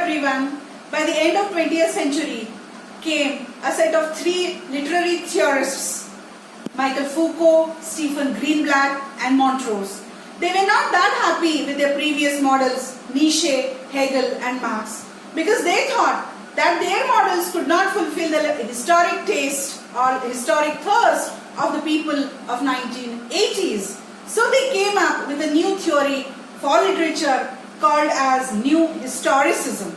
everyone, by the end of 20th century came a set of three literary theorists, Michael Foucault, Stephen Greenblatt and Montrose. They were not that happy with their previous models, Nietzsche, Hegel and Marx, because they thought that their models could not fulfill the historic taste or historic thirst of the people of 1980s. So they came up with a new theory for literature called as New Historicism.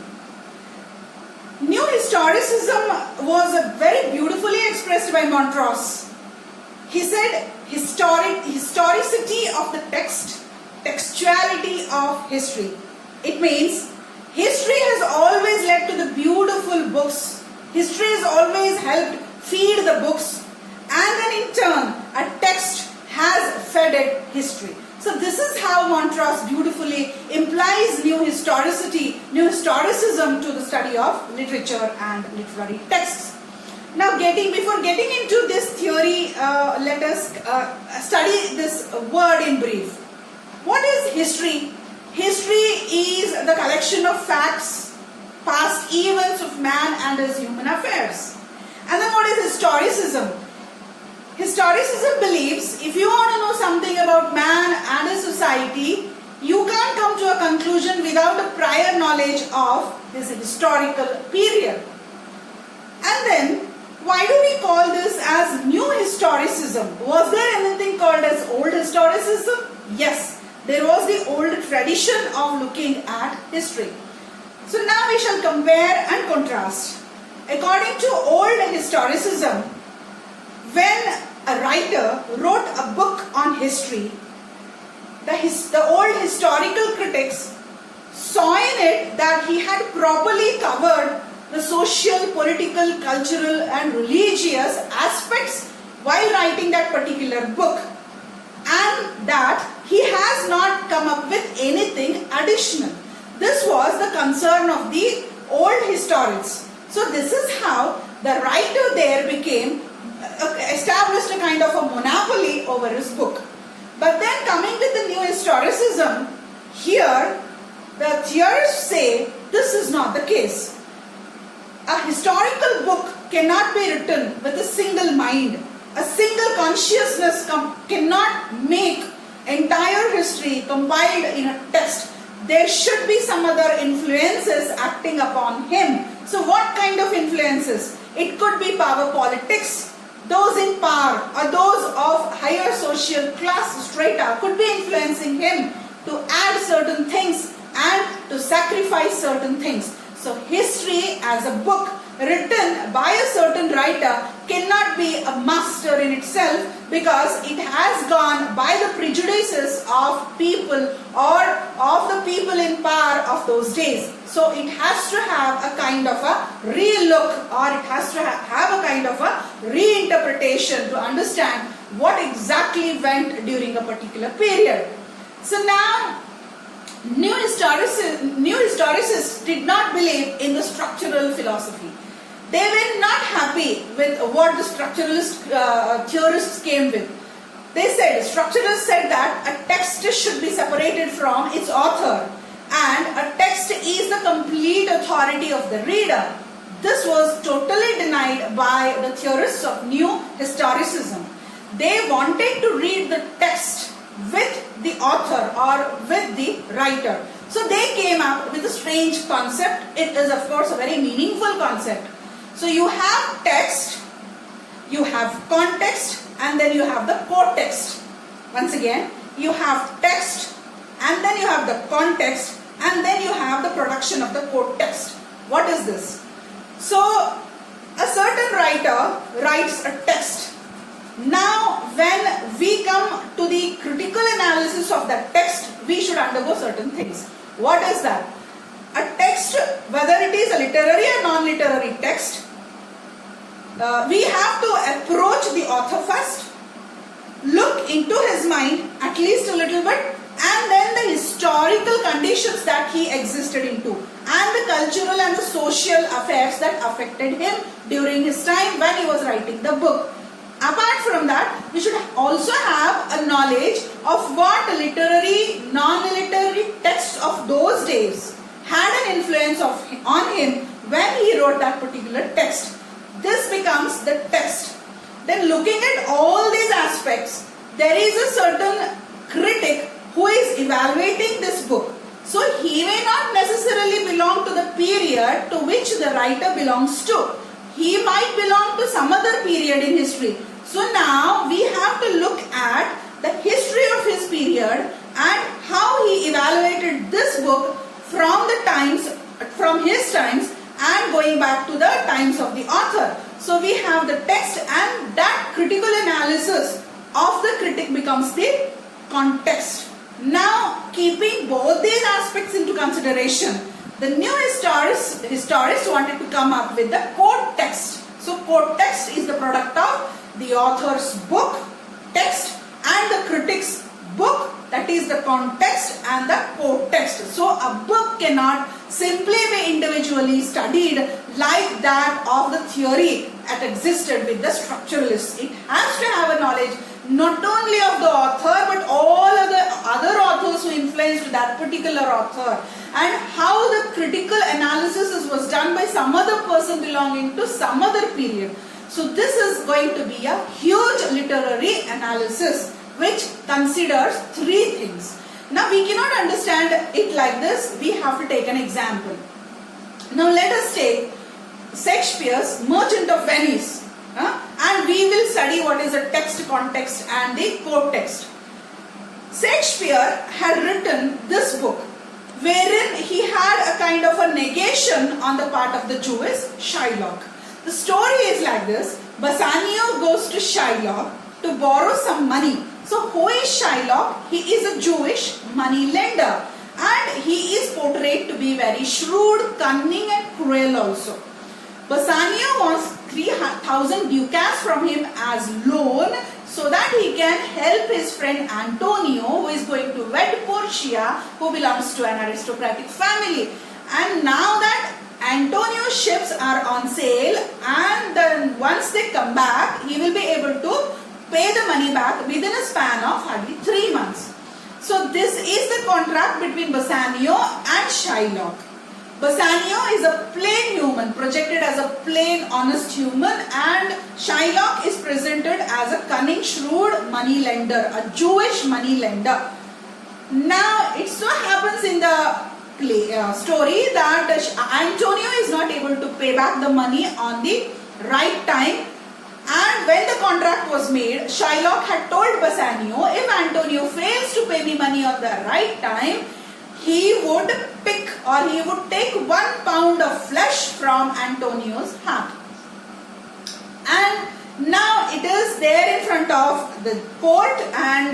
New Historicism was very beautifully expressed by Montrose. He said historicity of the text, textuality of history. It means history has always led to the beautiful books. History has always helped feed the books, and then in turn a text has fed it history. So this is how Montrose beautifully implies new historicity, new historicism to the study of literature and literary texts. Now before getting into this theory, let us study this word in brief. What is history? History is the collection of facts, past events of man and his human affairs. And then what is historicism? Historicism believes if you want to know something about man and his society, you can't come to a conclusion without a prior knowledge of this historical period. And then, why do we call this as new historicism? Was there anything called as old historicism? Yes, there was the old tradition of looking at history. So now we shall compare and contrast. According to old historicism, when a writer wrote a book on history, the old historical critics saw in it that he had properly covered the social, political, cultural and religious aspects while writing that particular book, and that he has not come up with anything additional. This was the concern of the old historians. So this is how the writer there established a kind of a monopoly over his book. But then coming with the new historicism, here the theorists say this is not the case. A historical book cannot be written with a single mind. A single consciousness cannot make entire history compiled in a text. There should be some other influences acting upon him. So what kind of influences? It could be power politics. Those in power or those of higher social class strata could be influencing him to add certain things and to sacrifice certain things. So history as a book written by a certain writer cannot be a master in itself, because it has gone by the prejudices of people or of the people in power of those days. So it has to have a kind of a re-look, or it has to have a kind of a reinterpretation to understand what exactly went during a particular period. So now New historicists did not believe in the structural philosophy. They were not happy with what the structuralist theorists came with. Structuralists said that a text should be separated from its author, and a text is the complete authority of the reader. This was totally denied by the theorists of New Historicism. They wanted to read the text with the author or with the writer. So they came up with a strange concept. It is of course a very meaningful concept. So you have text, you have context, and then you have the co-text. Once again, you have text, and then you have the context, and then you have the production of the co-text. What is this? So a certain writer writes a text. Now when we come to the critical analysis of that text, we should undergo certain things. What is that? A text, whether it is a literary or non-literary text, we have to approach the author first, look into his mind at least a little bit, and then the historical conditions that he existed into, and the cultural and the social affairs that affected him during his time when he was writing the book. Apart from that, we should also have a knowledge of what literary, non-literary texts of those days had an influence on him when he wrote that particular text. This becomes the text. Then looking at all these aspects, there is a certain critic who is evaluating this book. So he may not necessarily belong to the period to which the writer belongs to. He might belong to some other period in history. So now we have to look at the history of his period and how he evaluated this book from his times and going back to the times of the author. So we have the text, and that critical analysis of the critic becomes the context. Now, keeping both these aspects into consideration, the new historists wanted to come up with the quote text. So quote text is the product of the author's book, text, and the critic's book, that is the context and the quote text. So a book cannot simply be individually studied like that of the theory that existed with the structuralists. It has to have a knowledge not only of the author but all of the other authors who influenced that particular author, and how the critical analysis was done by some other person belonging to some other period. So this is going to be a huge literary analysis which considers three things. Now we cannot understand it like this. We have to take an example. Now let us take Shakespeare's Merchant of Venice. And we will study what is the text, context and the quote text. Shakespeare had written this book wherein he had a kind of a negation on the part of the Jewish Shylock. The story is like this. Bassanio goes to Shylock to borrow some money. So who is Shylock? He is a Jewish money lender, and he is portrayed to be very shrewd, cunning and cruel also. Bassanio wants 3,000 ducats from him as loan so that he can help his friend Antonio, who is going to wed Portia, who belongs to an aristocratic family. And now that Antonio's ships are on sale, and then once they come back, he will be able to pay the money back within a span of hardly 3 months. So this is the contract between Bassanio and Shylock. Bassanio is a plain human, projected as a plain, honest human, and Shylock is presented as a cunning, shrewd money lender, a Jewish money lender. Now, it so happens in the story that Antonio is not able to pay back the money on the right time, and when the contract was made, Shylock had told Bassanio, if Antonio fails to pay me money on the right time, he would pick, or he would take 1 pound of flesh from Antonio's heart. And now it is there in front of the court, and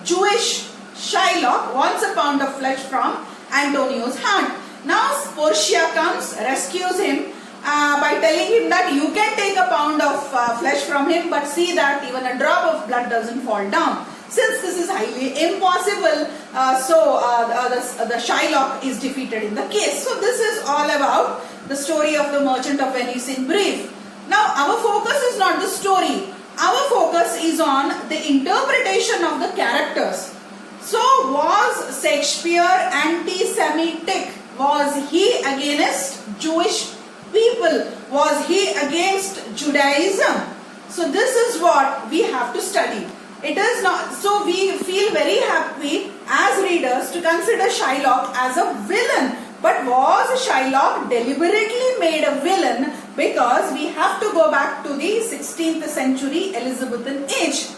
Jewish Shylock wants a pound of flesh from Antonio's heart. Now Portia comes, rescues him by telling him that you can take a pound of flesh from him, but see that even a drop of blood doesn't fall down. Since this is highly impossible, the Shylock is defeated in the case. So this is all about the story of the Merchant of Venice in brief. Now our focus is not the story. Our focus is on the interpretation of the characters. So was Shakespeare anti-Semitic? Was he against Jewish people? Was he against Judaism? So this is what we have to study. It is not, so we feel very happy as readers to consider Shylock as a villain. But was Shylock deliberately made a villain? Because we have to go back to the 16th century Elizabethan age.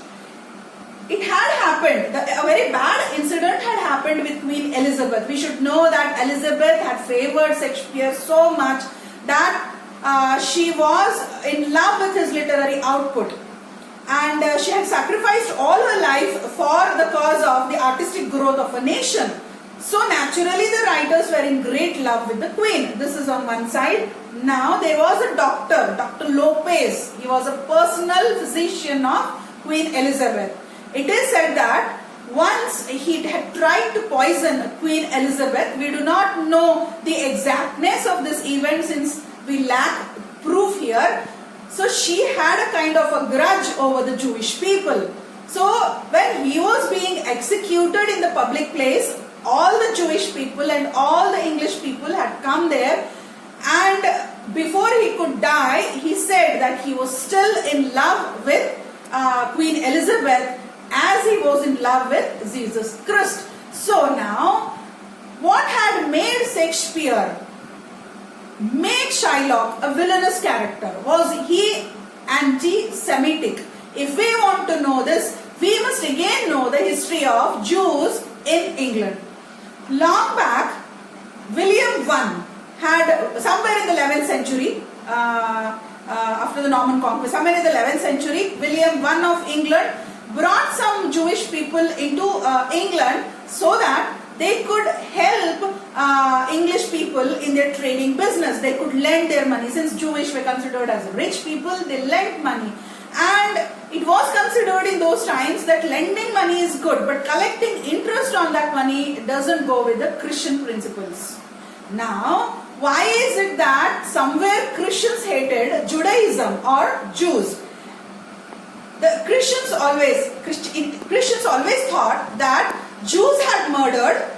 It had happened, a very bad incident had happened with Queen Elizabeth. We should know that Elizabeth had favored Shakespeare so much that she was in love with his literary output. And she had sacrificed all her life for the cause of the artistic growth of a nation. So naturally the writers were in great love with the Queen. This is on one side. Now there was a doctor, Dr. Lopez. He was a personal physician of Queen Elizabeth. It is said that once he had tried to poison Queen Elizabeth. We do not know the exactness of this event since we lack proof here. So she had a kind of a grudge over the Jewish people. So when he was being executed in the public place, all the Jewish people and all the English people had come there, and before he could die, he said that he was still in love with Queen Elizabeth as he was in love with Jesus Christ. So now, what had made Shakespeare make Shylock a villainous character? Was he anti-Semitic? If we want to know this, we must again know the history of Jews in England. Long back, William I had, somewhere in the 11th century, after the Norman conquest, somewhere in the 11th century, William I of England brought some Jewish people into England so that they could help English people in their trading business. They could lend their money. Since Jewish were considered as rich people, they lent money. And it was considered in those times that lending money is good, but collecting interest on that money doesn't go with the Christian principles. Now, why is it that somewhere Christians hated Judaism or Jews? The Christians always thought that Jews had murdered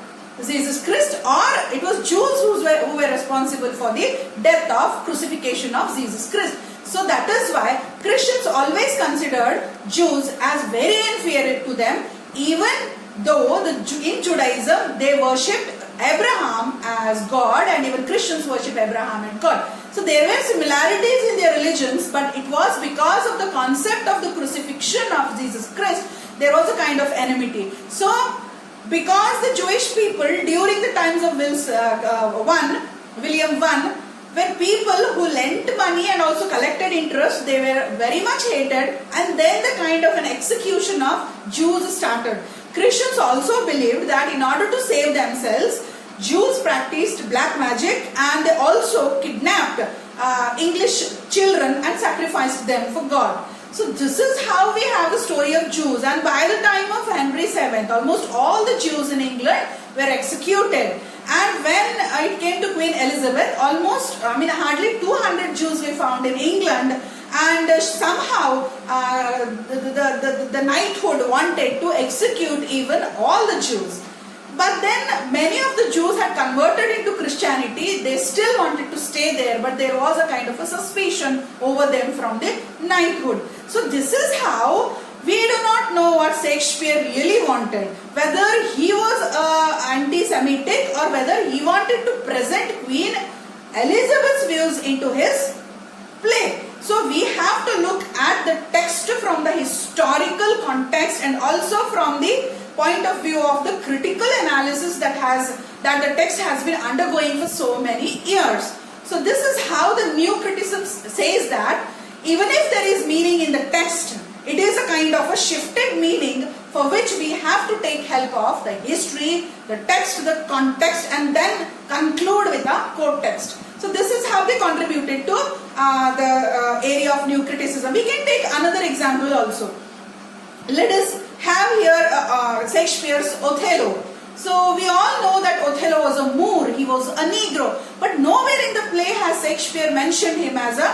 Jesus Christ, or it was Jews who were responsible for the death of crucifixion of Jesus Christ. So that is why Christians always considered Jews as very inferior to them, even though in Judaism they worshipped Abraham as God, and even Christians worship Abraham and God. So there were similarities in their religions, but it was because of the concept of the crucifixion of Jesus Christ, there was a kind of enmity. So because the Jewish people during the times of William I, when people who lent money and also collected interest, they were very much hated, and then the kind of an execution of Jews started. Christians also believed that in order to save themselves, Jews practiced black magic, and they also kidnapped English children and sacrificed them for God. So this is how we have the story of Jews, and by the time of Henry VII, almost all the Jews in England were executed. And when it came to Queen Elizabeth, hardly 200 Jews were found in England, and somehow the knighthood wanted to execute even all the Jews. But then many of the Jews had converted into Christianity. They still wanted to stay there, but there was a kind of a suspicion over them from the knighthood. So this is how we do not know what Shakespeare really wanted. Whether he was anti-Semitic or whether he wanted to present Queen Elizabeth's views into his play. So we have to look at the text from the historical context and also from the point of view of the critical analysis that the text has been undergoing for so many years. So this is how the new criticism says that even if there is meaning in the text, it is a kind of a shifted meaning for which we have to take help of the history, the text, the context, and then conclude with the quote text. So this is how they contributed to the area of new criticism. We can take another example also. Let us have here Shakespeare's Othello. So we all know that Othello was a Moor, he was a Negro, but nowhere in the play has Shakespeare mentioned him as a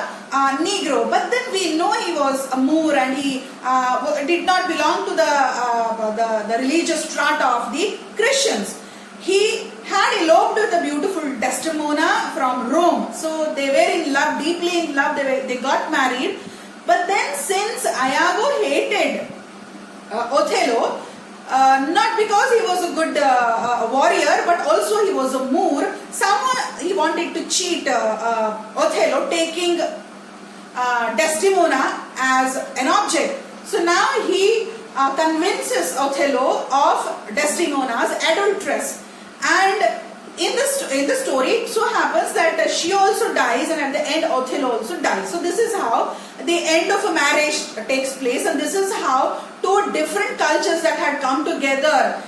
Negro. But then we know he was a Moor, and he did not belong to the religious strata of the Christians. He had eloped with a beautiful Desdemona from Rome. So they were in love, deeply in love, they got married. But then since Iago hated Othello, not because he was a good warrior, but also he was a Moor, he wanted to cheat Othello, taking Desdemona as an object. So now he convinces Othello of Desdemona's adulteress, and in the story it so happens that she also dies, and at the end Othello also dies. So this is how the end of a marriage takes place, and this is how two different cultures that had come together,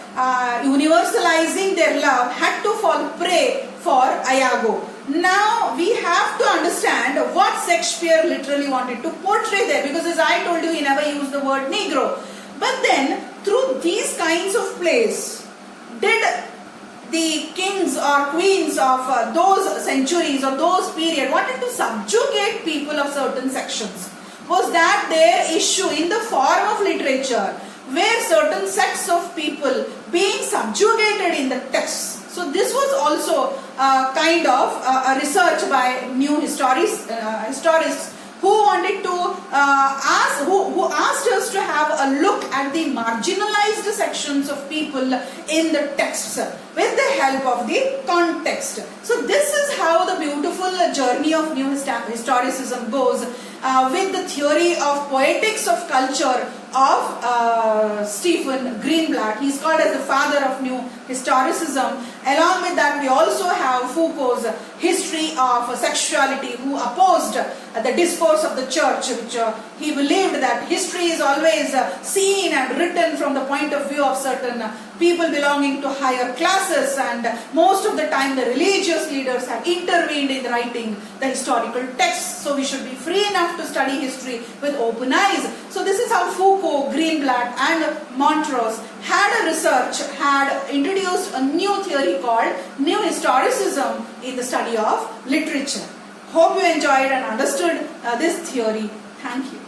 universalizing their love, had to fall prey for Iago. Now we have to understand what Shakespeare literally wanted to portray there, because as I told you, he never used the word Negro. But then through these kinds of plays, did the kings or queens of those centuries or those period wanted to subjugate people of certain sections? Was that their issue in the form of literature, where certain sects of people being subjugated in the texts. So this was also kind of a research by new historians who wanted to who asked us to have a look at the marginalized sections of people in the texts with the help of the context. So this is how the beautiful journey of new historicism goes with the theory of poetics of culture of Stephen Greenblatt. He is called as the father of new historicism. Along with that, we also have Foucault's history of sexuality, who opposed the discourse of the church, which he believed that history is always seen and written from the point of view of certain people belonging to higher classes, and most of the time the religious leaders have intervened in writing the historical texts. So we should be free enough to study history with open eyes. So this is how Foucault, Greenblatt and Montrose had introduced a new theory called new historicism in the study of literature. Hope you enjoyed and understood this theory. Thank you.